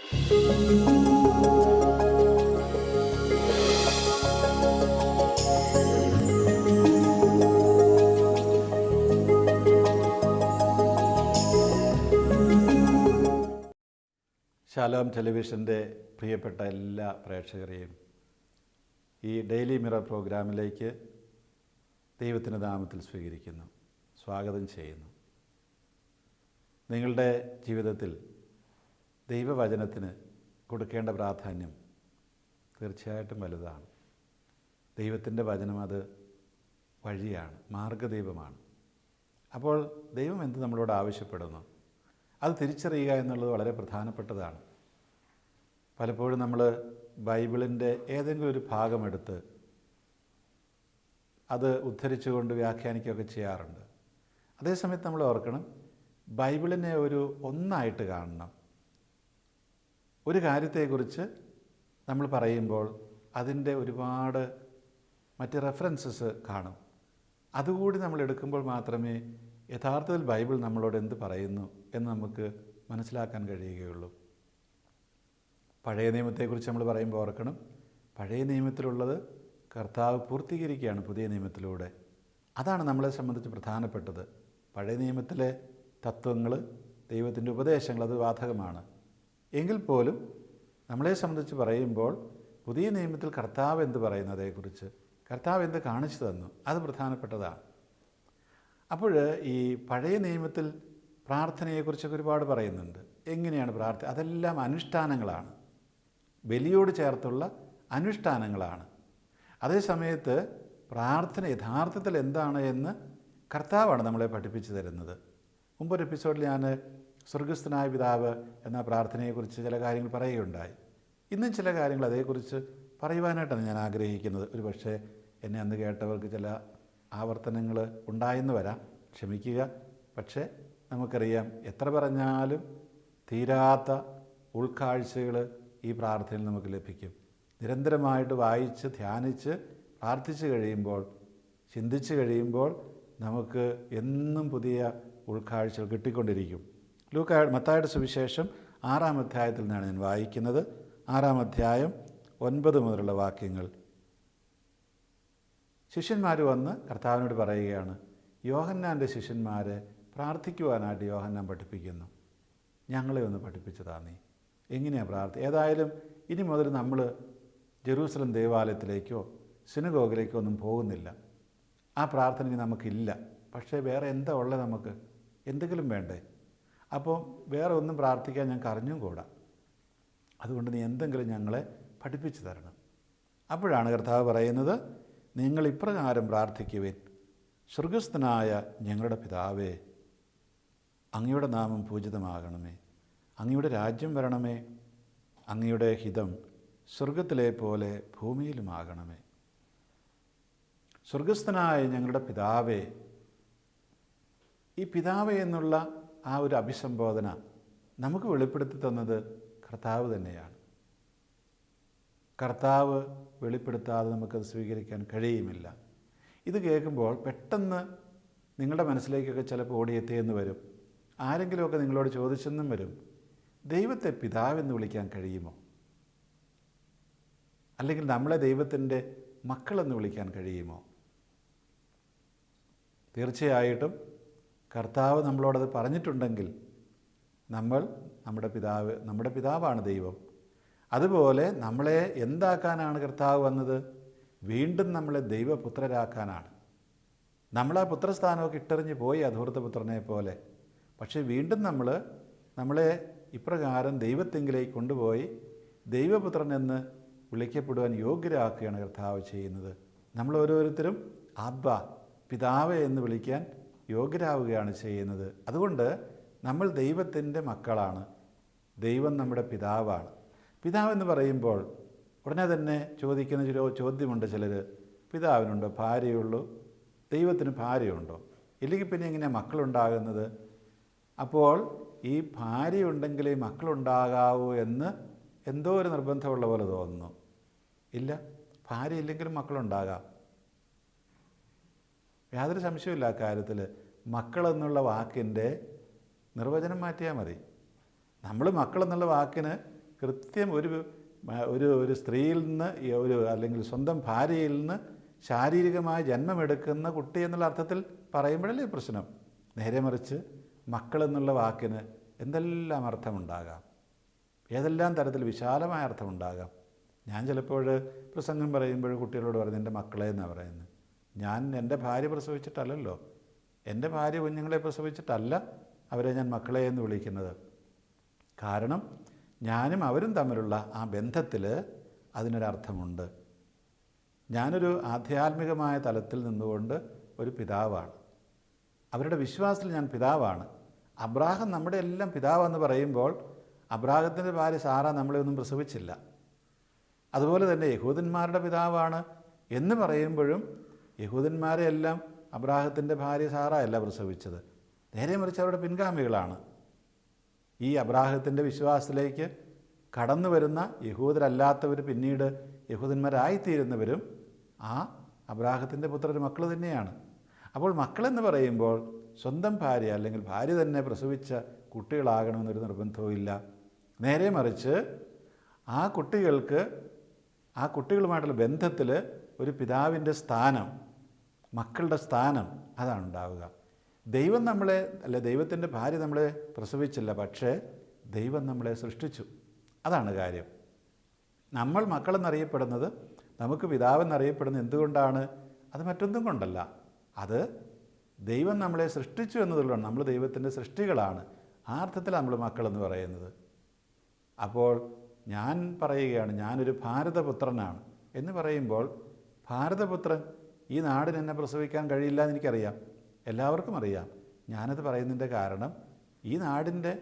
ശാലോം ടെലിവിഷൻ്റെ പ്രിയപ്പെട്ട എല്ലാ പ്രേക്ഷകരെയും ഈ ഡെയിലി മിറർ പ്രോഗ്രാമിലേക്ക് ദൈവത്തിൻ്റെ നാമത്തിൽ സ്വീകരിക്കുന്നു, സ്വാഗതം ചെയ്യുന്നു. നിങ്ങളുടെ ജീവിതത്തിൽ ദൈവവചനത്തിന് കൊടുക്കേണ്ട പ്രാധാന്യം തീർച്ചയായിട്ടും വലുതാണ്. ദൈവത്തിൻ്റെ വചനം അത് വഴിയാണ്, മാർഗദീപമാണ്. അപ്പോൾ ദൈവം എന്ത് നമ്മളോട് ആവശ്യപ്പെടുന്നു അത് തിരിച്ചറിയുക എന്നുള്ളത് വളരെ പ്രധാനപ്പെട്ടതാണ്. പലപ്പോഴും നമ്മൾ ബൈബിളിൻ്റെ ഏതെങ്കിലും ഒരു ഭാഗമെടുത്ത് അത് ഉദ്ധരിച്ചുകൊണ്ട് വ്യാഖ്യാനിക്കുകയൊക്കെ ചെയ്യാറുണ്ട്. അതേസമയത്ത് നമ്മൾ ഓർക്കണം, ബൈബിളിനെ ഒരു ഒന്നായിട്ട് കാണണം. ഒരു കാര്യത്തെക്കുറിച്ച് നമ്മൾ പറയുമ്പോൾ അതിൻ്റെ ഒരുപാട് മറ്റ് റെഫറൻസസ് കാണും. അതുകൂടി നമ്മൾ എടുക്കുമ്പോൾ മാത്രമേ യഥാർത്ഥത്തിൽ ബൈബിൾ നമ്മളോട് എന്ത് പറയുന്നു എന്ന് നമുക്ക് മനസ്സിലാക്കാൻ കഴിയുകയുള്ളൂ. പഴയ നിയമത്തെക്കുറിച്ച് നമ്മൾ പറയുമ്പോൾ ഓർക്കണം, പഴയ നിയമത്തിലുള്ളത് കർത്താവ് പൂർത്തീകരിക്കുകയാണ് പുതിയ നിയമത്തിലൂടെ. അതാണ് നമ്മളെ സംബന്ധിച്ച് പ്രധാനപ്പെട്ടത്. പഴയ നിയമത്തിലെ തത്വങ്ങൾ, ദൈവത്തിൻ്റെ ഉപദേശങ്ങൾ അത് ബാധകമാണ്. എങ്കിൽ പോലും നമ്മളെ സംബന്ധിച്ച് പറയുമ്പോൾ പുതിയ നിയമത്തിൽ കർത്താവ് എന്ത് പറയുന്നു, അതേക്കുറിച്ച് കർത്താവ് എന്ത് കാണിച്ചു തന്നു, അത് പ്രധാനപ്പെട്ടതാണ്. അപ്പോൾ ഈ പഴയ നിയമത്തിൽ പ്രാർത്ഥനയെക്കുറിച്ചൊക്കെ ഒരുപാട് പറയുന്നുണ്ട്. എങ്ങനെയാണ് അതെല്ലാം അനുഷ്ഠാനങ്ങളാണ്, ബലിയോട് ചേർത്തുള്ള അനുഷ്ഠാനങ്ങളാണ്. അതേസമയത്ത് പ്രാർത്ഥന യഥാർത്ഥത്തിൽ എന്താണ് എന്ന് കർത്താവാണ് നമ്മളെ പഠിപ്പിച്ചു തരുന്നത്. മുമ്പൊരു എപ്പിസോഡിൽ ഞാൻ സ്വർഗസ്ഥനായ പിതാവ് എന്ന പ്രാർത്ഥനയെക്കുറിച്ച് ചില കാര്യങ്ങൾ പറയുകയുണ്ടായി. ഇന്നും ചില കാര്യങ്ങൾ അതേക്കുറിച്ച് പറയുവാനായിട്ടാണ് ഞാൻ ആഗ്രഹിക്കുന്നത്. ഒരു പക്ഷേ എന്നെ അന്ന് കേട്ടവർക്ക് ചില ആവർത്തനങ്ങൾ ഉണ്ടായെന്ന് വരാം, ക്ഷമിക്കുക. പക്ഷേ നമുക്കറിയാം, എത്ര പറഞ്ഞാലും തീരാത്ത ഉൾക്കാഴ്ചകൾ ഈ പ്രാർത്ഥനയിൽ നമുക്ക് ലഭിക്കും. നിരന്തരമായിട്ട് വായിച്ച് ധ്യാനിച്ച് പ്രാർത്ഥിച്ചു കഴിയുമ്പോൾ, ചിന്തിച്ച് കഴിയുമ്പോൾ നമുക്ക് എന്നും പുതിയ ഉൾക്കാഴ്ചകൾ കിട്ടിക്കൊണ്ടിരിക്കും. മത്തായിയുടെ സുവിശേഷം 6-ാം അധ്യായത്തിൽ നിന്നാണ് ഞാൻ വായിക്കുന്നത്. 6-ാം അധ്യായം 9 മുതലുള്ള വാക്യങ്ങൾ. ശിഷ്യന്മാർ വന്ന് കർത്താവിനോട് പറയുകയാണ്, യോഹന്നാൻ്റെ ശിഷ്യന്മാരെ പ്രാർത്ഥിക്കുവാനായിട്ട് യോഹന്നാൻ പഠിപ്പിക്കുന്നു, ഞങ്ങളെ ഒന്ന് പഠിപ്പിച്ചതാ നീ, എങ്ങനെയാണ് ഏതായാലും ഇനി മുതൽ നമ്മൾ ജെറൂസലം ദേവാലയത്തിലേക്കോ സിനഗോഗിലേക്കോ ഒന്നും പോകുന്നില്ല. ആ പ്രാർത്ഥന നമുക്കില്ല. പക്ഷേ വേറെ എന്താ ഉള്ളത്, നമുക്ക് എന്തെങ്കിലും വേണ്ടേ? അപ്പോൾ വേറെ ഒന്നും പ്രാർത്ഥിക്കാൻ ഞങ്ങൾക്ക് അറിഞ്ഞും കൂടാ. അതുകൊണ്ട് നീ എന്തെങ്കിലും ഞങ്ങളെ പഠിപ്പിച്ചു തരണം. അപ്പോഴാണ് കർത്താവ് പറയുന്നത്, നിങ്ങൾ ഇപ്രകാരം പ്രാർത്ഥിക്കുവിൻ, സ്വർഗസ്ഥനായ ഞങ്ങളുടെ പിതാവേ, അങ്ങയുടെ നാമം പൂജിതമാകണമേ, അങ്ങയുടെ രാജ്യം വരണമേ, അങ്ങയുടെ ഹിതം സ്വർഗത്തിലെ പോലെ ഭൂമിയിലുമാകണമേ. സ്വർഗസ്ഥനായ ഞങ്ങളുടെ പിതാവേ, ഈ പിതാവേ എന്നുള്ള ആ ഒരു അഭിസംബോധന നമുക്ക് വെളിപ്പെടുത്തി തന്നത് കർത്താവ് തന്നെയാണ്. കർത്താവ് വെളിപ്പെടുത്താതെ നമുക്കത് സ്വീകരിക്കാൻ കഴിയുമില്ല. ഇത് കേൾക്കുമ്പോൾ പെട്ടെന്ന് നിങ്ങളുടെ മനസ്സിലേക്കൊക്കെ ചിലപ്പോൾ ഓടിയെത്തിയെന്ന് വരും. ആരെങ്കിലുമൊക്കെ നിങ്ങളോട് ചോദിച്ചെന്നും വരും, ദൈവത്തെ പിതാവെന്ന് വിളിക്കാൻ കഴിയുമോ? അല്ലെങ്കിൽ നമ്മളെ ദൈവത്തിൻ്റെ മക്കളെന്ന് വിളിക്കാൻ കഴിയുമോ? തീർച്ചയായിട്ടും കർത്താവ് നമ്മളോടത് പറഞ്ഞിട്ടുണ്ടെങ്കിൽ നമ്മുടെ പിതാവാണ് ദൈവം. അതുപോലെ നമ്മളെ എന്താക്കാനാണ് കർത്താവ് വന്നത്? വീണ്ടും നമ്മളെ ദൈവപുത്രരാക്കാനാണ്. നമ്മളാ പുത്രസ്ഥാനമൊക്കെ ഇട്ടെറിഞ്ഞ് പോയി അധൂർത്തപുത്രനെ പോലെ. പക്ഷേ വീണ്ടും നമ്മളെ ഇപ്രകാരം ദൈവത്തെങ്കിലേക്ക് കൊണ്ടുപോയി ദൈവപുത്രൻ എന്ന് വിളിക്കപ്പെടുവാൻ യോഗ്യരാക്കുകയാണ് കർത്താവ് ചെയ്യുന്നത്. നമ്മൾ ഓരോരുത്തരും അബ്ബ, പിതാവേ എന്ന് വിളിക്കാൻ യോഗ്യരാവുകയാണ് ചെയ്യുന്നത്. അതുകൊണ്ട് നമ്മൾ ദൈവത്തിൻ്റെ മക്കളാണ്. ദൈവം നമ്മുടെ പിതാവാണ്. പിതാവെന്ന് പറയുമ്പോൾ ഉടനെ തന്നെ ചോദിക്കുന്ന ചോദ്യമുണ്ട് ചിലർ, പിതാവിനുണ്ടോ ഭാര്യയുള്ളൂ, ദൈവത്തിന് ഭാര്യയുണ്ടോ? ഇല്ലെങ്കിൽ പിന്നെ എങ്ങനെയാണ് മക്കളുണ്ടാകുന്നത്? അപ്പോൾ ഈ ഭാര്യയുണ്ടെങ്കിലേ മക്കളുണ്ടാകാവൂ എന്ന് എന്തോ ഒരു നിർബന്ധമുള്ള പോലെ തോന്നുന്നു. ഇല്ല, ഭാര്യ ഇല്ലെങ്കിലും മക്കളുണ്ടാകാം. യാതൊരു സംശയമില്ല ആ കാര്യത്തിൽ. മക്കളെന്നുള്ള വാക്കിൻ്റെ നിർവചനം മാറ്റിയാൽ മതി. നമ്മൾ മക്കളെന്നുള്ള വാക്കിന് കൃത്യം ഒരു സ്ത്രീയിൽ നിന്ന് അല്ലെങ്കിൽ സ്വന്തം ഭാര്യയിൽ നിന്ന് ശാരീരികമായ ജന്മമെടുക്കുന്ന കുട്ടി എന്നുള്ള അർത്ഥത്തിൽ പറയുമ്പോഴല്ലേ പ്രശ്നം. നേരെ മറിച്ച് മക്കളെന്നുള്ള വാക്കിന് എന്തെല്ലാം അർത്ഥമുണ്ടാകാം, ഏതെല്ലാം തരത്തിൽ വിശാലമായ അർത്ഥമുണ്ടാകാം. ഞാൻ ചിലപ്പോൾ പ്രസംഗം പറയുമ്പോൾ കുട്ടികളോട് പറയുന്നത് എൻ്റെ മക്കളെ എന്നാണ് പറയുന്നത്. ഞാൻ എൻ്റെ ഭാര്യ പ്രസവിച്ചിട്ടല്ലല്ലോ, എൻ്റെ ഭാര്യ കുഞ്ഞുങ്ങളെ പ്രസവിച്ചിട്ടല്ല അവരെ ഞാൻ മക്കളെ എന്ന് വിളിക്കുന്നത്. കാരണം ഞാനും അവരും തമ്മിലുള്ള ആ ബന്ധത്തിൽ അതിനൊരർത്ഥമുണ്ട്. ഞാനൊരു ആധ്യാത്മികമായ തലത്തിൽ നിന്നുകൊണ്ട് ഒരു പിതാവാണ്, അവരുടെ വിശ്വാസത്തിൽ ഞാൻ പിതാവാണ്. അബ്രാഹം നമ്മുടെ എല്ലാം പിതാവെന്ന് പറയുമ്പോൾ അബ്രാഹത്തിൻ്റെ ഭാര്യ സാറ നമ്മളെ ഒന്നും പ്രസവിച്ചില്ല. അതുപോലെ തന്നെ യഹൂദന്മാരുടെ പിതാവാണ് എന്ന് പറയുമ്പോഴും യഹൂദന്മാരെ എല്ലാം അബ്രാഹത്തിൻ്റെ ഭാര്യ സാറ അല്ല പ്രസവിച്ചത്, നേരെ മറിച്ച് അവരുടെ പിൻഗാമികളാണ്. ഈ അബ്രാഹത്തിൻ്റെ വിശ്വാസത്തിലേക്ക് കടന്നു വരുന്ന യഹൂദരല്ലാത്തവർ പിന്നീട് യഹൂദന്മാരായിത്തീരുന്നവരും ആ അബ്രാഹത്തിൻ്റെ പുത്രർ മക്കൾ തന്നെയാണ്. അപ്പോൾ മക്കളെന്ന് പറയുമ്പോൾ സ്വന്തം ഭാര്യ അല്ലെങ്കിൽ ഭാര്യ തന്നെ പ്രസവിച്ച കുട്ടികളാകണമെന്നൊരു നിർബന്ധവും ഇല്ല. നേരെ മറിച്ച് ആ കുട്ടികളുമായിട്ടുള്ള ബന്ധത്തിൽ ഒരു പിതാവിൻ്റെ സ്ഥാനം, മക്കളുടെ സ്ഥാനം അതാണ് ഉണ്ടാവുക. ദൈവം ദൈവത്തിൻ്റെ ഭാര്യ നമ്മളെ പ്രസവിച്ചില്ല, പക്ഷേ ദൈവം നമ്മളെ സൃഷ്ടിച്ചു. അതാണ് കാര്യം. നമ്മൾ മക്കളെന്നറിയപ്പെടുന്നത്, നമുക്ക് പിതാവെന്നറിയപ്പെടുന്നത് എന്തുകൊണ്ടാണ്? അത് മറ്റൊന്നും കൊണ്ടല്ല, അത് ദൈവം നമ്മളെ സൃഷ്ടിച്ചു എന്നതുകൊണ്ടാണ്. നമ്മൾ ദൈവത്തിൻ്റെ സൃഷ്ടികളാണ്. ആ അർത്ഥത്തിൽ നമ്മൾ മക്കളെന്ന് പറയുന്നത്. അപ്പോൾ ഞാൻ പറയുകയാണ്, ഞാനൊരു ഭാരതപുത്രനാണ് എന്ന് പറയുമ്പോൾ, ഭാരതപുത്രൻ ഈ നാടിന് എന്നെ പ്രസവിക്കാൻ കഴിയില്ല എന്ന് എനിക്കറിയാം, എല്ലാവർക്കും അറിയാം. ഞാനത് പറയുന്നതിൻ്റെ കാരണം ഈ നാടിൻ്റെ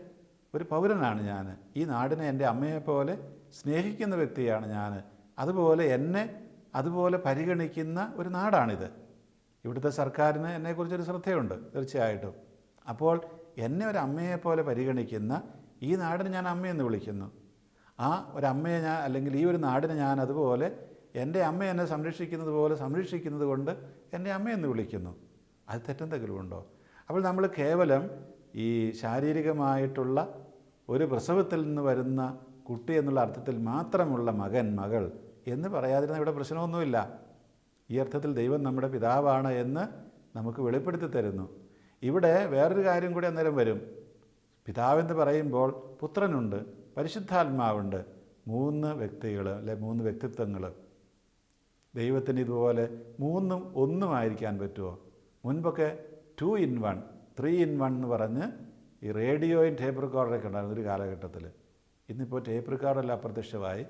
ഒരു പൗരനാണ് ഞാൻ. ഈ നാടിനെ എൻ്റെ അമ്മയെപ്പോലെ സ്നേഹിക്കുന്ന വ്യക്തിയാണ് ഞാൻ. അതുപോലെ എന്നെ അതുപോലെ പരിഗണിക്കുന്ന ഒരു നാടാണിത്. ഇവിടുത്തെ സർക്കാരിന് എന്നെക്കുറിച്ചൊരു ശ്രദ്ധയുണ്ട് തീർച്ചയായിട്ടും. അപ്പോൾ എന്നെ ഒരു അമ്മയെപ്പോലെ പരിഗണിക്കുന്ന ഈ നാടിനെ ഞാൻ അമ്മയെന്ന് വിളിക്കുന്നു. ആ ഒരമ്മയെ അല്ലെങ്കിൽ ഈ ഒരു നാടിനെ ഞാൻ അതുപോലെ എൻ്റെ അമ്മ എന്നെ സംരക്ഷിക്കുന്നത് പോലെ സംരക്ഷിക്കുന്നത് കൊണ്ട് എൻ്റെ അമ്മയെന്ന് വിളിക്കുന്നു. അത് തെറ്റെന്തെങ്കിലും ഉണ്ടോ? അപ്പോൾ നമ്മൾ കേവലം ഈ ശാരീരികമായിട്ടുള്ള ഒരു പ്രസവത്തിൽ നിന്ന് വരുന്ന കുട്ടി എന്നുള്ള അർത്ഥത്തിൽ മാത്രമുള്ള മകൻ മകൾ എന്ന് പറയാതിരുന്ന ഇവിടെ പ്രശ്നമൊന്നുമില്ല. ഈ അർത്ഥത്തിൽ ദൈവം നമ്മുടെ പിതാവാണ് എന്ന് നമുക്ക് വെളിപ്പെടുത്തി തരുന്നു. ഇവിടെ വേറൊരു കാര്യം കൂടി അന്നേരം വരും. പിതാവെന്ന് പറയുമ്പോൾ പുത്രനുണ്ട്, പരിശുദ്ധാത്മാവുണ്ട്, 3 വ്യക്തികൾ അല്ലെ 3 വ്യക്തിത്വങ്ങൾ. ദൈവത്തിന് ഇതുപോലെ 3ഉം 1ഉമായിരിക്കാൻ പറ്റുമോ? മുൻപൊക്കെ 2 in 1, 3 in 1 എന്ന് പറഞ്ഞ് ഈ റേഡിയോയും ടേപ്പ് റെക്കോർഡറൊക്കെ ഉണ്ടായിരുന്നു ഒരു കാലഘട്ടത്തിൽ. ഇന്നിപ്പോൾ ടേപ്പ് റെക്കോർഡെല്ലാം അപ്രത്യക്ഷമായി.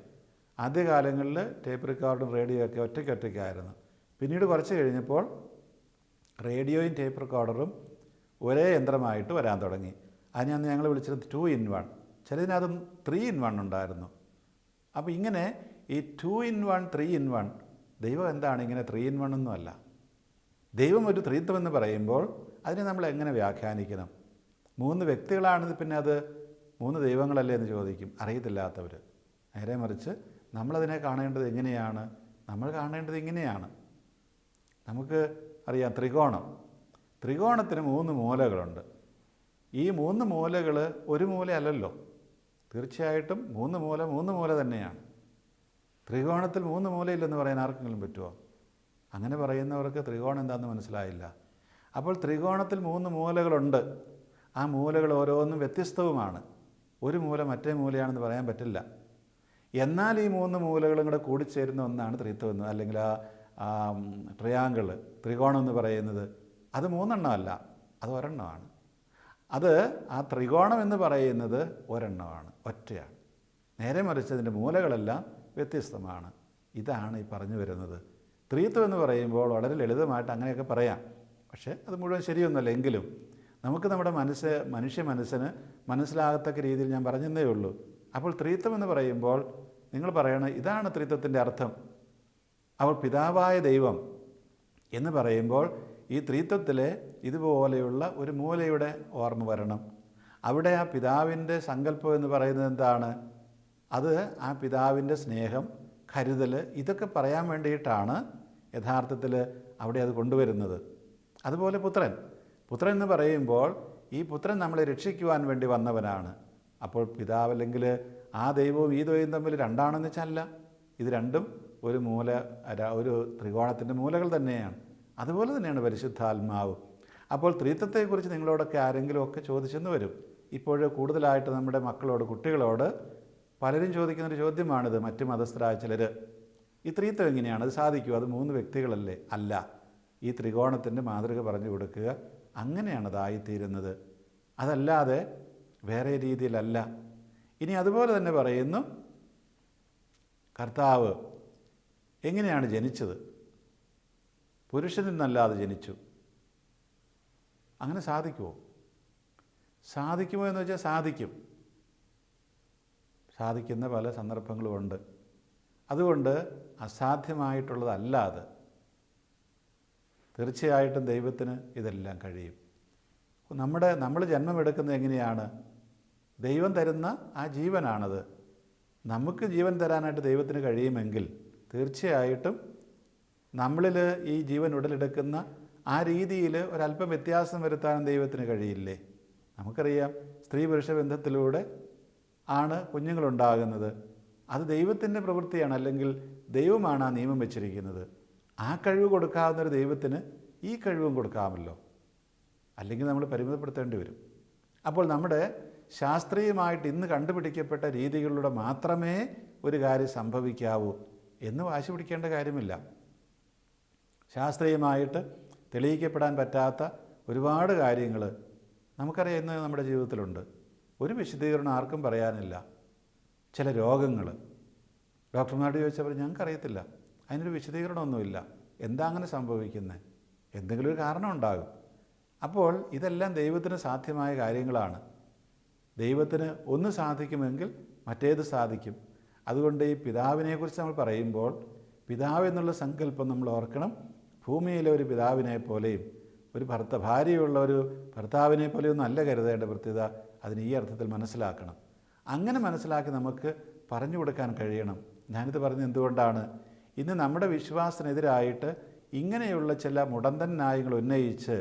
ആദ്യകാലങ്ങളിൽ ടേപ്പ് റെക്കോർഡും റേഡിയോ ഒക്കെ ഒറ്റയ്ക്കായിരുന്നു. പിന്നീട് കുറച്ച് കഴിഞ്ഞപ്പോൾ റേഡിയോയും ടേപ്പ് റെക്കോർഡറും ഒരേ യന്ത്രമായിട്ട് വരാൻ തുടങ്ങി. അതിനാണ് ഞങ്ങൾ വിളിച്ചത് 2 in 1. ചിലതിനതും 3 in 1 ഉണ്ടായിരുന്നു. അപ്പോൾ ഇങ്ങനെ ഈ 2 in 1, 3 in 1, ദൈവം എന്താണ് ഇങ്ങനെ 3 in 1 ഒന്നും അല്ല. ദൈവം ഒരു ത്രിത്വമെന്ന് പറയുമ്പോൾ അതിനെ നമ്മൾ എങ്ങനെ വ്യാഖ്യാനിക്കണം? 3 വ്യക്തികളാണിത്, പിന്നെ അത് 3 ദൈവങ്ങളല്ലേ എന്ന് ചോദിക്കും അറിയത്തില്ലാത്തവർ. നേരെ മറിച്ച് നമ്മളതിനെ കാണേണ്ടത് എങ്ങനെയാണ്? നമ്മൾ കാണേണ്ടത് ഇങ്ങനെയാണ്. നമുക്ക് അറിയാം, ത്രികോണത്തിന് 3 മൂലകളുണ്ട്. ഈ 3 മൂലകൾ ഒരു മൂലയല്ലല്ലോ, തീർച്ചയായിട്ടും 3 മൂല തന്നെയാണ്. ത്രികോണത്തിൽ 3 മൂലയില്ലെന്ന് പറയാൻ ആർക്കെങ്കിലും പറ്റുമോ? അങ്ങനെ പറയുന്നവർക്ക് ത്രികോണം എന്താണെന്ന് മനസ്സിലായില്ല. അപ്പോൾ ത്രികോണത്തിൽ 3 മൂലകളുണ്ട്. ആ മൂലകൾ ഓരോന്നും വ്യത്യസ്തവുമാണ്. ഒരു മൂല മറ്റേ മൂലയാണെന്ന് പറയാൻ പറ്റില്ല. എന്നാൽ ഈ 3 മൂലകളും കൂടെ കൂടിച്ചേരുന്ന ഒന്നാണ് ത്രിത്വം എന്ന്, അല്ലെങ്കിൽ ആ ട്രയാങ്കിൾ, ത്രികോണം എന്ന് പറയുന്നത്. അത് 3 എണ്ണമല്ല, അത് ഒരെണ്ണമാണ്. അത് ആ ത്രികോണം എന്ന് പറയുന്നത് ഒരെണ്ണമാണ്, ഒറ്റയാണ്. നേരെ മറിച്ച് അതിൻ്റെ മൂലകളെല്ലാം വ്യത്യസ്തമാണ്. ഇതാണ് ഈ പറഞ്ഞു വരുന്നത്. ത്രിത്വം എന്ന് പറയുമ്പോൾ വളരെ ലളിതമായിട്ട് അങ്ങനെയൊക്കെ പറയാം, പക്ഷേ അത് മുഴുവൻ ശരിയൊന്നുമല്ല. എങ്കിലും നമുക്ക് നമ്മുടെ മനുഷ്യ മനസ്സിന് മനസ്സിലാകത്തക്ക രീതിയിൽ ഞാൻ പറഞ്ഞതേ ഉള്ളൂ. അപ്പോൾ ത്രിത്വം എന്ന് പറയുമ്പോൾ നിങ്ങൾ പറയണം, ഇതാണ് ത്രിത്വത്തിൻ്റെ അർത്ഥം. അപ്പോൾ പിതാവായ ദൈവം എന്ന് പറയുമ്പോൾ ഈ ത്രിത്വത്തിലെ ഇതുപോലെയുള്ള ഒരു മൂലയുടെ ഓർമ്മ വരണം. അവിടെ ആ പിതാവിൻ്റെ സങ്കല്പം എന്ന് പറയുന്നത് എന്താണ്? അത് ആ പിതാവിൻ്റെ സ്നേഹം, കരുതൽ, ഇതൊക്കെ പറയാൻ വേണ്ടിയിട്ടാണ് യഥാർത്ഥത്തിൽ അവിടെ അത് കൊണ്ടുവരുന്നത്. അതുപോലെ പുത്രൻ എന്ന് പറയുമ്പോൾ ഈ പുത്രൻ നമ്മളെ രക്ഷിക്കുവാൻ വേണ്ടി വന്നവനാണ്. അപ്പോൾ പിതാവ് അല്ലെങ്കിൽ ആ ദൈവവും ഈ ദൈവവും തമ്മിൽ രണ്ടാണെന്ന് വെച്ചല്ല. ഇത് രണ്ടും ഒരു ത്രികോണത്തിൻ്റെ മൂലകൾ തന്നെയാണ്. അതുപോലെ തന്നെയാണ് പരിശുദ്ധാത്മാവ്. അപ്പോൾ ത്രിത്വത്തെക്കുറിച്ച് നിങ്ങളോടൊക്കെ ആരെങ്കിലുമൊക്കെ ചോദിച്ചെന്ന് വരും. ഇപ്പോൾ കൂടുതലായിട്ട് നമ്മുടെ മക്കളോട്, കുട്ടികളോട് പലരും ചോദിക്കുന്നൊരു ചോദ്യമാണിത്. മറ്റ് മതസ്ഥരായ ചിലർ, ഈ ത്രിത്വം എങ്ങനെയാണ്, അത് സാധിക്കുമോ, അത് 3 വ്യക്തികളല്ലേ? അല്ല, ഈ ത്രികോണത്തിൻ്റെ മാതൃക പറഞ്ഞു കൊടുക്കുക. അങ്ങനെയാണ് അതായിത്തീരുന്നത്, അതല്ലാതെ വേറെ രീതിയിലല്ല. ഇനി അതുപോലെ തന്നെ പറയുന്നു, കർത്താവ് എങ്ങനെയാണ് ജനിച്ചത്? പുരുഷനിൽ നിന്നല്ലാതെ ജനിച്ചു. അങ്ങനെ സാധിക്കുമോ? സാധിക്കുമോ എന്ന് വെച്ചാൽ സാധിക്കും. സാധിക്കുന്ന പല സന്ദർഭങ്ങളുമുണ്ട്. അതുകൊണ്ട് അസാധ്യമായിട്ടുള്ളതല്ല അത്. തീർച്ചയായിട്ടും ദൈവത്തിന് ഇതെല്ലാം കഴിയും. നമ്മൾ ജന്മമെടുക്കുന്നത് എങ്ങനെയാണ്? ദൈവം തരുന്ന ആ ജീവനാണത്. നമുക്ക് ജീവൻ തരാനായിട്ട് ദൈവത്തിന് കഴിയുമെങ്കിൽ തീർച്ചയായിട്ടും നമ്മളിൽ ഈ ജീവൻ ഉടലെടുക്കുന്ന ആ രീതിയിൽ ഒരല്പം വ്യത്യാസം വരുത്താനും ദൈവത്തിന് കഴിയില്ലേ? നമുക്കറിയാം, സ്ത്രീ പുരുഷ ബന്ധത്തിലൂടെ ആണ് കുഞ്ഞുങ്ങളുണ്ടാകുന്നത്. അത് ദൈവത്തിൻ്റെ പ്രവൃത്തിയാണ്, അല്ലെങ്കിൽ ദൈവമാണ് ആ നിയമം വെച്ചിരിക്കുന്നത്. ആ കഴിവ് കൊടുക്കാവുന്നൊരു ദൈവത്തിന് ഈ കഴിവും കൊടുക്കാമല്ലോ, അല്ലെങ്കിൽ നമ്മൾ പരിമിതപ്പെടുത്തേണ്ടി വരും. അപ്പോൾ നമ്മുടെ ശാസ്ത്രീയമായിട്ട് ഇന്ന് കണ്ടുപിടിക്കപ്പെട്ട രീതികളിലൂടെ മാത്രമേ ഒരു കാര്യം സംഭവിക്കാവൂ എന്ന് വാശി പിടിക്കേണ്ട കാര്യമില്ല. ശാസ്ത്രീയമായിട്ട് തെളിയിക്കപ്പെടാൻ പറ്റാത്ത ഒരുപാട് കാര്യങ്ങൾ നമുക്കറിയാം ഇന്ന് നമ്മുടെ ജീവിതത്തിലുണ്ട്. ഒരു വിശദീകരണം ആർക്കും പറയാനില്ല. ചില രോഗങ്ങൾ ഡോക്ടർമാരോട് ചോദിച്ചപ്പോൾ ഞങ്ങൾക്കറിയത്തില്ല, അതിനൊരു വിശദീകരണമൊന്നുമില്ല. എന്താ അങ്ങനെ സംഭവിക്കുന്നത്? എന്തെങ്കിലും ഒരു കാരണം ഉണ്ടാകും. അപ്പോൾ ഇതെല്ലാം ദൈവത്തിന് സാധ്യമായ കാര്യങ്ങളാണ്. ദൈവത്തിന് ഒന്ന് സാധിക്കുമെങ്കിൽ മറ്റേത് സാധിക്കും. അതുകൊണ്ട് ഈ പിതാവിനെക്കുറിച്ച് നമ്മൾ പറയുമ്പോൾ പിതാവ് എന്നുള്ള സങ്കല്പം നമ്മൾ ഓർക്കണം. ഭൂമിയിലെ ഒരു പിതാവിനെ പോലെയും ഒരു ഭാര്യയുള്ള ഒരു ഭർത്താവിനെ പോലെയൊന്നും അല്ല കരുതേണ്ട പ്രത്യേകത. അതിന് ഈ അർത്ഥത്തിൽ മനസ്സിലാക്കണം. അങ്ങനെ മനസ്സിലാക്കി നമുക്ക് പറഞ്ഞു കൊടുക്കാൻ കഴിയണം. ഞാനിത് പറഞ്ഞത് എന്തുകൊണ്ടാണ്? ഇന്ന് നമ്മുടെ വിശ്വാസത്തിനെതിരായിട്ട് ഇങ്ങനെയുള്ള ചില മുടന്തൻ ന്യായങ്ങൾ ഉന്നയിച്ച്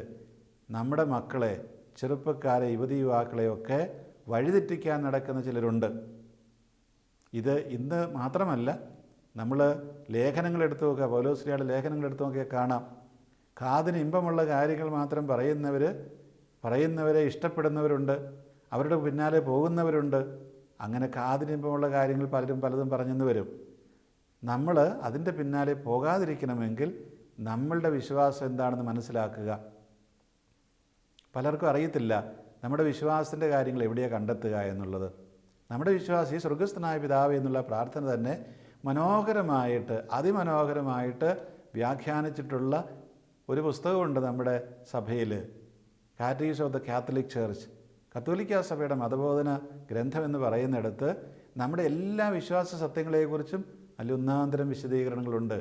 നമ്മുടെ മക്കളെ, ചെറുപ്പക്കാരെ, യുവതി യുവാക്കളെയൊക്കെ വഴിതെറ്റിക്കാൻ നടക്കുന്ന ചിലരുണ്ട്. ഇത് ഇന്ന് മാത്രമല്ല, നമ്മൾ ലേഖനങ്ങളെടുത്ത് നോക്കുക, പൗലോസ്ലീഹയുടെ ലേഖനങ്ങളെടുത്ത് നോക്കിയാൽ കാണാം. കാതിന് ഇമ്പമുള്ള കാര്യങ്ങൾ മാത്രം പറയുന്നവരെ ഇഷ്ടപ്പെടുന്നവരുണ്ട്, അവരുടെ പിന്നാലെ പോകുന്നവരുണ്ട്. അങ്ങനെ കാതിന് ഇമ്പമുള്ള കാര്യങ്ങൾ പലതും പറഞ്ഞെന്ന് വരും. നമ്മൾ അതിൻ്റെ പിന്നാലെ പോകാതിരിക്കണമെങ്കിൽ നമ്മളുടെ വിശ്വാസം എന്താണെന്ന് മനസ്സിലാക്കുക. പലർക്കും അറിയത്തില്ല നമ്മുടെ വിശ്വാസത്തിൻ്റെ കാര്യങ്ങൾ എവിടെയാണ് കണ്ടെത്തുക എന്നുള്ളത്. നമ്മുടെ വിശ്വാസം ഈ സ്വർഗസ്ഥനായ പിതാവ് എന്നുള്ള പ്രാർത്ഥന തന്നെ മനോഹരമായിട്ട്, അതിമനോഹരമായിട്ട് വ്യാഖ്യാനിച്ചിട്ടുള്ള ഒരു പുസ്തകമുണ്ട് നമ്മുടെ സഭയിൽ, കാറ്റഗീസ് ഓഫ് ദ കാത്തലിക് ചർച്ച്, കത്തോലിക്ക സഭയുടെ മതബോധന ഗ്രന്ഥം എന്ന് പറയുന്നിടത്ത് നമ്മുടെ എല്ലാ വിശ്വാസ സത്യങ്ങളെക്കുറിച്ചും നല്ല ഒന്നാന്തരം വിശദീകരണങ്ങളുണ്ട്.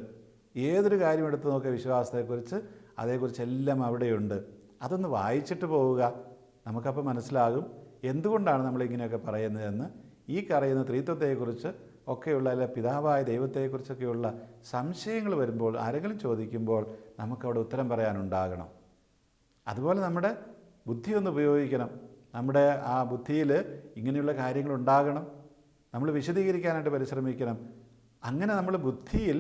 ഏതൊരു കാര്യം എടുത്തു നോക്കുക വിശ്വാസത്തെക്കുറിച്ച്, അതേക്കുറിച്ചെല്ലാം അവിടെയുണ്ട്. അതൊന്ന് വായിച്ചിട്ട് പോവുക. നമുക്കപ്പോൾ മനസ്സിലാകും എന്തുകൊണ്ടാണ് നമ്മളിങ്ങനെയൊക്കെ പറയുന്നതെന്ന്. ഈ പറയുന്ന ത്രിത്വത്തെക്കുറിച്ച് ഒക്കെയുള്ള, അല്ല പിതാവായ ദൈവത്തെക്കുറിച്ചൊക്കെയുള്ള സംശയങ്ങൾ വരുമ്പോൾ, ആരെങ്കിലും ചോദിക്കുമ്പോൾ നമുക്കവിടെ ഉത്തരം പറയാനുണ്ടാകണം. അതുപോലെ നമ്മുടെ ബുദ്ധി ഒന്ന് ഉപയോഗിക്കണം. നമ്മുടെ ആ ബുദ്ധിയിൽ ഇങ്ങനെയുള്ള കാര്യങ്ങളുണ്ടാകണം. നമ്മൾ വിശദീകരിക്കാനായിട്ട് പരിശ്രമിക്കണം. അങ്ങനെ നമ്മൾ ബുദ്ധിയിൽ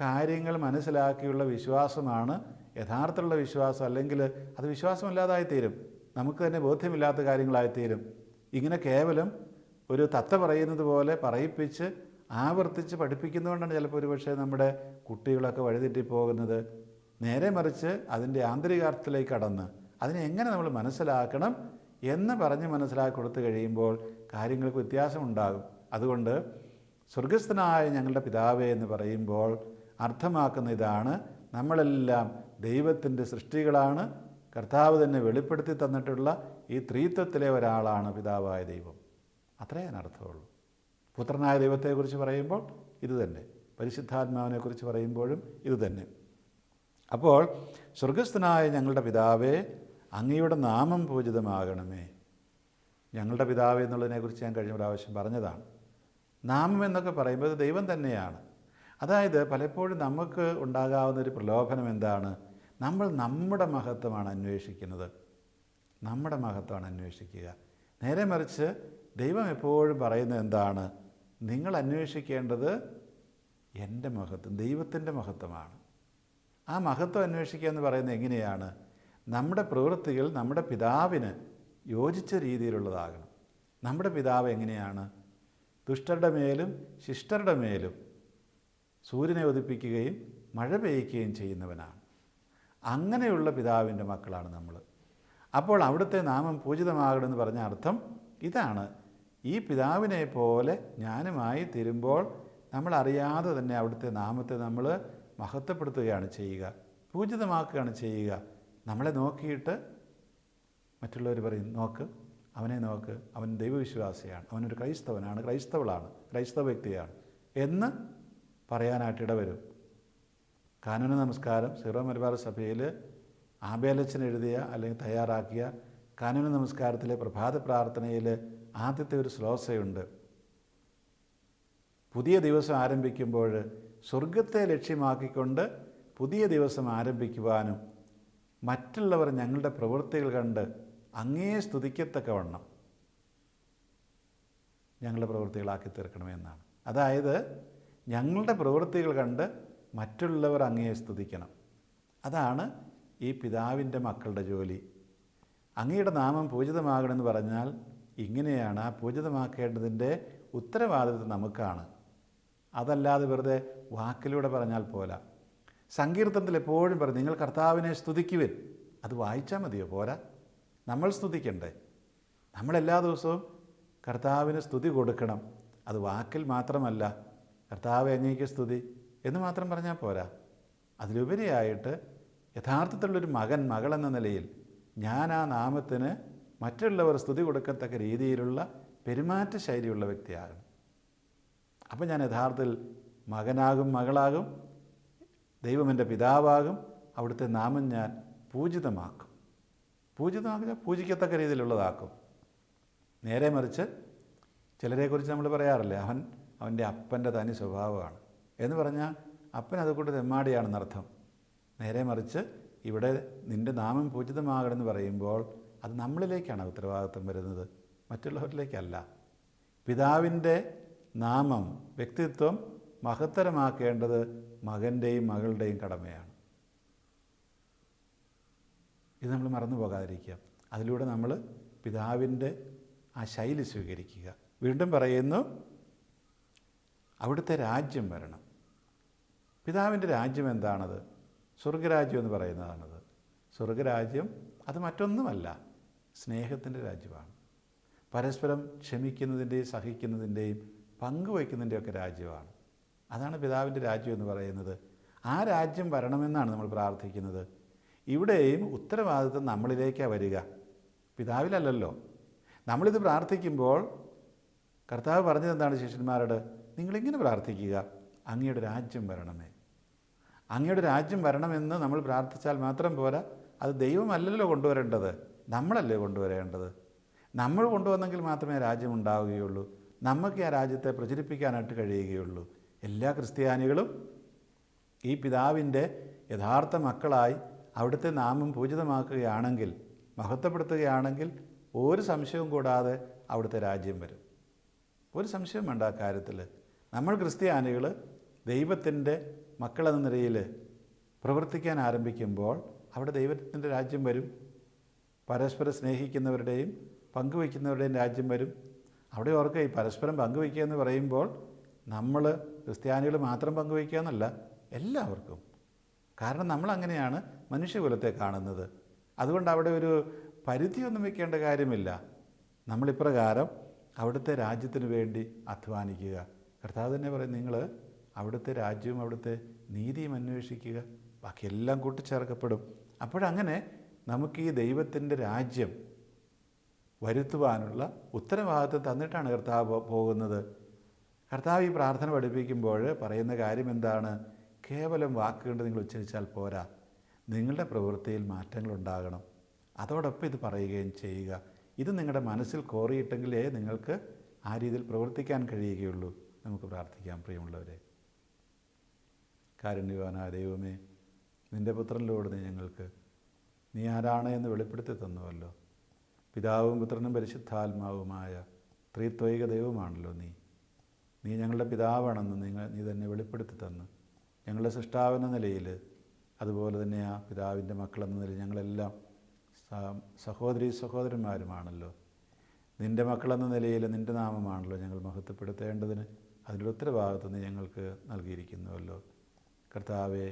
കാര്യങ്ങൾ മനസ്സിലാക്കിയുള്ള വിശ്വാസമാണ് യഥാർത്ഥമുള്ള വിശ്വാസം. അല്ലെങ്കിൽ അത് വിശ്വാസമില്ലാതായിത്തീരും, നമുക്ക് തന്നെ ബോധ്യമില്ലാത്ത കാര്യങ്ങളായിത്തീരും. ഇങ്ങനെ കേവലം ഒരു തത്ത പറയുന്നത് പോലെ പറയിപ്പിച്ച് ആവർത്തിച്ച് പഠിപ്പിക്കുന്നതുകൊണ്ടാണ് ചിലപ്പോൾ ഒരുപക്ഷെ നമ്മുടെ കുട്ടികളൊക്കെ വഴിതെറ്റിപ്പോകുന്നത്. നേരെ മറിച്ച് അതിൻ്റെ ആന്തരികാർത്ഥത്തിലേക്ക് കടന്ന് അതിനെ എങ്ങനെ നമ്മൾ മനസ്സിലാക്കണം എന്ന് പറഞ്ഞ് മനസ്സിലാക്കി കൊടുത്തു കഴിയുമ്പോൾ കാര്യങ്ങൾക്ക് വ്യത്യാസമുണ്ടാകും. അതുകൊണ്ട് സ്വർഗസ്ഥനായ ഞങ്ങളുടെ പിതാവേ എന്ന് പറയുമ്പോൾ അർത്ഥമാക്കുന്ന ഇതാണ്, നമ്മളെല്ലാം ദൈവത്തിൻ്റെ സൃഷ്ടികളാണ്. കർത്താവ് തന്നെ വെളിപ്പെടുത്തി തന്നിട്ടുള്ള ഈ ത്രിത്വത്തിലെ ഒരാളാണ് പിതാവായ ദൈവം. അത്രേ അതിനർത്ഥമുള്ളൂ. പുത്രനായ ദൈവത്തെക്കുറിച്ച് പറയുമ്പോൾ ഇത് തന്നെ, പരിശുദ്ധാത്മാവിനെക്കുറിച്ച് പറയുമ്പോഴും ഇത് തന്നെ. അപ്പോൾ സ്വർഗസ്ഥനായ ഞങ്ങളുടെ പിതാവേ, അങ്ങയുടെ നാമം പൂജിതമാകണമേ. ഞങ്ങളുടെ പിതാവേ എന്നുള്ളതിനെക്കുറിച്ച് ഞാൻ കഴിഞ്ഞ പ്രാവശ്യം പറഞ്ഞതാണ്. നാമം എന്നൊക്കെ പറയുമ്പോൾ അത് ദൈവം തന്നെയാണ്. അതായത് പലപ്പോഴും നമുക്ക് ഉണ്ടാകാവുന്നൊരു പ്രലോഭനം എന്താണ്? നമ്മൾ നമ്മുടെ മഹത്വമാണ് അന്വേഷിക്കുന്നത്, നമ്മുടെ മഹത്വമാണ് അന്വേഷിക്കുക. നേരെ മറിച്ച് ദൈവം എപ്പോഴും പറയുന്നത് എന്താണ്? നിങ്ങൾ അന്വേഷിക്കേണ്ടത് എൻ്റെ മഹത്വം, ദൈവത്തിൻ്റെ മഹത്വമാണ്. ആ മഹത്വം അന്വേഷിക്കുക എന്ന് പറയുന്നത് എങ്ങനെയാണ്? നമ്മുടെ പ്രവൃത്തികൾ നമ്മുടെ പിതാവിന് യോജിച്ച രീതിയിലുള്ളതാകണം. നമ്മുടെ പിതാവ് എങ്ങനെയാണ്? ദുഷ്ടരുടെ മേലും ശിഷ്ടരുടെ മേലും സൂര്യനെ ഉദിപ്പിക്കുകയും മഴ പെയ്യ്ക്കുകയും ചെയ്യുന്നവനാണ്. അങ്ങനെയുള്ള പിതാവിൻ്റെ മക്കളാണ് നമ്മൾ. അപ്പോൾ അവിടുത്തെ നാമം പൂജിതമാകണമെന്ന് പറഞ്ഞ അർത്ഥം ഇതാണ്. ഈ പിതാവിനെ പോലെ ഞാനുമായി തീരുമ്പോൾ നമ്മൾ അറിയാതെ തന്നെ അവിടുത്തെ നാമത്തെ നമ്മൾ മഹത്വപ്പെടുത്തുകയാണ് ചെയ്യുക, പൂജിതമാക്കുകയാണ് ചെയ്യുക. നമ്മളെ നോക്കിയിട്ട് മറ്റുള്ളവർ പറയും, നോക്ക് അവനെ നോക്ക്, അവൻ ദൈവവിശ്വാസിയാണ്, അവനൊരു ക്രൈസ്തവനാണ്, ക്രൈസ്തവളാണ്, ക്രൈസ്തവ വ്യക്തിയാണ് എന്ന് പറയാനായിട്ട് ഇടവരും. കാനോന നമസ്കാരം സീറോ മലബാർ സഭയിൽ ആബേലച്ചൻ എഴുതിയ അല്ലെങ്കിൽ തയ്യാറാക്കിയ കാനോന നമസ്കാരത്തിലെ പ്രഭാത പ്രാർത്ഥനയിൽ ആദ്യത്തെ ഒരു ശ്ലോസയുണ്ട്. പുതിയ ദിവസം ആരംഭിക്കുമ്പോൾ സ്വർഗത്തെ ലക്ഷ്യമാക്കിക്കൊണ്ട് പുതിയ ദിവസം ആരംഭിക്കുവാനും മറ്റുള്ളവർ ഞങ്ങളുടെ പ്രവൃത്തികൾ കണ്ട് അങ്ങയെ സ്തുതിക്കത്തക്കവണ്ണം ഞങ്ങളുടെ പ്രവൃത്തികളാക്കി തീർക്കണമെന്നാണ്. അതായത് ഞങ്ങളുടെ പ്രവൃത്തികൾ കണ്ട് മറ്റുള്ളവർ അങ്ങയെ സ്തുതിക്കണം. അതാണ് ഈ പിതാവിൻ്റെ മക്കളുടെ ജോലി. അങ്ങയുടെ നാമം പൂജിതമാകണമെന്ന് പറഞ്ഞാൽ ഇങ്ങനെയാണ്. ആ പൂജിതമാക്കേണ്ടതിൻ്റെ ഉത്തരവാദിത്വം നമുക്കാണ്. അതല്ലാതെ വെറുതെ വാക്കിലൂടെ പറഞ്ഞാൽ പോരാ. സങ്കീർത്തനത്തിൽ എപ്പോഴും പറയും, നിങ്ങൾ കർത്താവിനെ സ്തുതിക്കുവിൻ. അത് വായിച്ചാൽ മതിയോ? പോരാ, നമ്മൾ സ്തുതിക്കണ്ടേ? നമ്മളെല്ലാ ദിവസവും കർത്താവിന് സ്തുതി കൊടുക്കണം. അത് വാക്കിൽ മാത്രമല്ല, കർത്താവ് അങ്ങേക്ക് സ്തുതി എന്ന് മാത്രം പറഞ്ഞാൽ പോരാ. അതിലുപരിയായിട്ട് യഥാർത്ഥത്തിലുള്ളൊരു മകൾ എന്ന നിലയിൽ ഞാൻ ആ നാമത്തിന് മറ്റുള്ളവർ സ്തുതി കൊടുക്കത്തക്ക രീതിയിലുള്ള പെരുമാറ്റ ശൈലിയുള്ള വ്യക്തിയാകണം. അപ്പം ഞാൻ യഥാർത്ഥത്തിൽ മകനാകും, മകളാകും, ദൈവം എൻ്റെ പിതാവാകും, അവിടുത്തെ നാമം ഞാൻ പൂജിതമാക്കും. പൂജിതമാക്കുക പൂജിക്കത്തക്ക രീതിയിലുള്ളതാക്കും. നേരെ മറിച്ച് ചിലരെക്കുറിച്ച് നമ്മൾ പറയാറില്ലേ, അവൻ്റെ അപ്പൻ്റെ തനി സ്വഭാവമാണ് എന്ന് പറഞ്ഞാൽ അപ്പൻ അതുകൊണ്ട് തെമ്മാടിയാണെന്നർത്ഥം. നേരെ മറിച്ച് ഇവിടെ നിൻ്റെ നാമം പൂജിതമാകണമെന്ന് പറയുമ്പോൾ അത് നമ്മളിലേക്കാണ് ഉത്തരവാദിത്വം വരുന്നത്, മറ്റുള്ളവരിലേക്കല്ല. പിതാവിൻ്റെ നാമം, വ്യക്തിത്വം മഹത്തരമാക്കേണ്ടത് മകൻ്റെയും മകളുടെയും കടമയാണ്. ഇത് നമ്മൾ മറന്നു പോകാതിരിക്കുക. അതിലൂടെ നമ്മൾ പിതാവിൻ്റെ ആ ശൈലി സ്വീകരിക്കുക. വീണ്ടും പറയുന്നു, അവിടുത്തെ രാജ്യം വരണം. പിതാവിൻ്റെ രാജ്യം എന്താണത്? സ്വർഗരാജ്യം എന്ന് പറയുന്നതാണത്. സ്വർഗരാജ്യം അത് മറ്റൊന്നുമല്ല, സ്നേഹത്തിൻ്റെ രാജ്യമാണ്. പരസ്പരം ക്ഷമിക്കുന്നതിൻ്റെയും സഹിക്കുന്നതിൻ്റെയും പങ്കുവയ്ക്കുന്നതിൻ്റെയൊക്കെ രാജ്യമാണ്. അതാണ് പിതാവിൻ്റെ രാജ്യം എന്ന് പറയുന്നത്. ആ രാജ്യം വരണമെന്നാണ് നമ്മൾ പ്രാർത്ഥിക്കുന്നത്. ഇവിടെയും ഉത്തരവാദിത്വം നമ്മളിലേക്കാണ് വരിക, പിതാവിലല്ലല്ലോ. നമ്മളിത് പ്രാർത്ഥിക്കുമ്പോൾ കർത്താവ് പറഞ്ഞത് എന്താണ് ശിഷ്യന്മാരോട്? നിങ്ങളിങ്ങനെ പ്രാർത്ഥിക്കുക, അങ്ങയുടെ രാജ്യം വരണമേ. അങ്ങയുടെ രാജ്യം വരണമെന്ന് നമ്മൾ പ്രാർത്ഥിച്ചാൽ മാത്രം പോരാ, അത് ദൈവമല്ലല്ലോ കൊണ്ടുവരേണ്ടത്, നമ്മളല്ലേ കൊണ്ടുവരേണ്ടത്. നമ്മൾ കൊണ്ടുവന്നെങ്കിൽ മാത്രമേ രാജ്യം ഉണ്ടാവുകയുള്ളൂ, നമുക്ക് ആ രാജ്യത്തെ പ്രചരിപ്പിക്കാനായിട്ട് കഴിയുകയുള്ളൂ. എല്ലാ ക്രിസ്ത്യാനികളും ഈ പിതാവിൻ്റെ യഥാർത്ഥ മക്കളായി അവിടുത്തെ നാമം പൂജിതമാക്കുകയാണെങ്കിൽ, മഹത്വപ്പെടുത്തുകയാണെങ്കിൽ ഒരു സംശയവും കൂടാതെ അവിടുത്തെ രാജ്യം വരും. ഒരു സംശയം വേണ്ട ആ കാര്യത്തിൽ. നമ്മൾ ക്രിസ്ത്യാനികൾ ദൈവത്തിൻ്റെ മക്കളെന്ന നിലയിൽ പ്രവർത്തിക്കാൻ ആരംഭിക്കുമ്പോൾ അവിടെ ദൈവത്തിൻ്റെ രാജ്യം വരും. പരസ്പരം സ്നേഹിക്കുന്നവരുടെയും പങ്കുവയ്ക്കുന്നവരുടെയും രാജ്യം വരും. അവിടെ ഓർക്കുക, ഈ പരസ്പരം പങ്കുവയ്ക്കുക എന്ന് പറയുമ്പോൾ നമ്മൾ ക്രിസ്ത്യാനികൾ മാത്രം പങ്കുവയ്ക്കുക എന്നല്ല, എല്ലാവർക്കും. കാരണം നമ്മളങ്ങനെയാണ് മനുഷ്യകുലത്തെ കാണുന്നത്. അതുകൊണ്ട് അവിടെ ഒരു പരിധിയൊന്നും വയ്ക്കേണ്ട കാര്യമില്ല. നമ്മളിപ്രകാരം അവിടുത്തെ രാജ്യത്തിന് വേണ്ടി അധ്വാനിക്കുക. കർത്താവ് തന്നെ പറയും, നിങ്ങൾ അവിടുത്തെ രാജ്യവും അവിടുത്തെ നീതിയും അന്വേഷിക്കുക, ബാക്കിയെല്ലാം കൂട്ടിച്ചേർക്കപ്പെടും. അപ്പോഴങ്ങനെ നമുക്ക് ഈ ദൈവത്തിൻ്റെ രാജ്യം വരുത്തുവാനുള്ള ഉത്തരവാദിത്വം തന്നിട്ടാണ് കർത്താവ് പോകുന്നത്. കർത്താവ് ഈ പ്രാർത്ഥന പഠിപ്പിക്കുമ്പോൾ പറയുന്ന കാര്യം എന്താണ്? കേവലം വാക്കുകൊണ്ട് നിങ്ങൾ ഉച്ചരിച്ചാൽ പോരാ, നിങ്ങളുടെ പ്രവൃത്തിയിൽ മാറ്റങ്ങളുണ്ടാകണം. അതോടൊപ്പം ഇത് പറയുകയും ചെയ്യുക. ഇത് നിങ്ങളുടെ മനസ്സിൽ കോറിയിട്ടെങ്കിലേ നിങ്ങൾക്ക് ആ രീതിയിൽ പ്രവർത്തിക്കാൻ കഴിയുകയുള്ളൂ. നമുക്ക് പ്രാർത്ഥിക്കാം. പ്രിയമുള്ളവരെ, കാരുണ്യവാനായ ദൈവമേ, നിൻ്റെ പുത്രനിലൂടെ ഞങ്ങൾക്ക് നീ ആരാണ് എന്ന് വെളിപ്പെടുത്തി തന്നുവല്ലോ. പിതാവും പുത്രനും പരിശുദ്ധാത്മാവുമായ ത്രിത്വൈക ദൈവമാണല്ലോ നീ. നീ ഞങ്ങളുടെ പിതാവാണെന്ന് നീ തന്നെ വെളിപ്പെടുത്തി തന്നു. ഞങ്ങളുടെ സൃഷ്ടാവെന്ന നിലയിൽ, അതുപോലെ തന്നെ ആ പിതാവിൻ്റെ മക്കളെന്ന നിലയിൽ ഞങ്ങളെല്ലാം സഹോദരി സഹോദരന്മാരുമാണല്ലോ. നിൻ്റെ മക്കളെന്ന നിലയിൽ നിൻ്റെ നാമമാണല്ലോ ഞങ്ങൾ മഹത്വപ്പെടുത്തേണ്ടതിന് അതിൻ്റെ ഉത്തരവാദിത്വം നീ ഞങ്ങൾക്ക് നൽകിയിരിക്കുന്നുവല്ലോ. കർത്താവേ,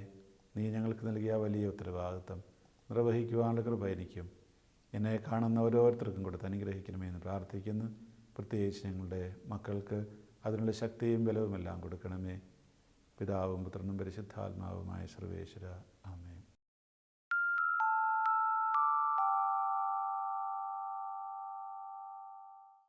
നീ ഞങ്ങൾക്ക് നൽകിയ വലിയ ഉത്തരവാദിത്വം നിർവഹിക്കുവാനുള്ള കൃപ എനിക്കും എന്നെ കാണുന്ന ഓരോരുത്തർക്കും കൊടുത്ത് അനുഗ്രഹിക്കണമെന്ന് പ്രാർത്ഥിക്കുന്നു. പ്രത്യേകിച്ച് ഞങ്ങളുടെ മക്കൾക്ക് അതിനുള്ള ശക്തിയും ബലവുമെല്ലാം കൊടുക്കണമേ. പിതാവും പുത്രനും പരിശുദ്ധാത്മാവുമായ സർവേശ്വര, ആമേൻ.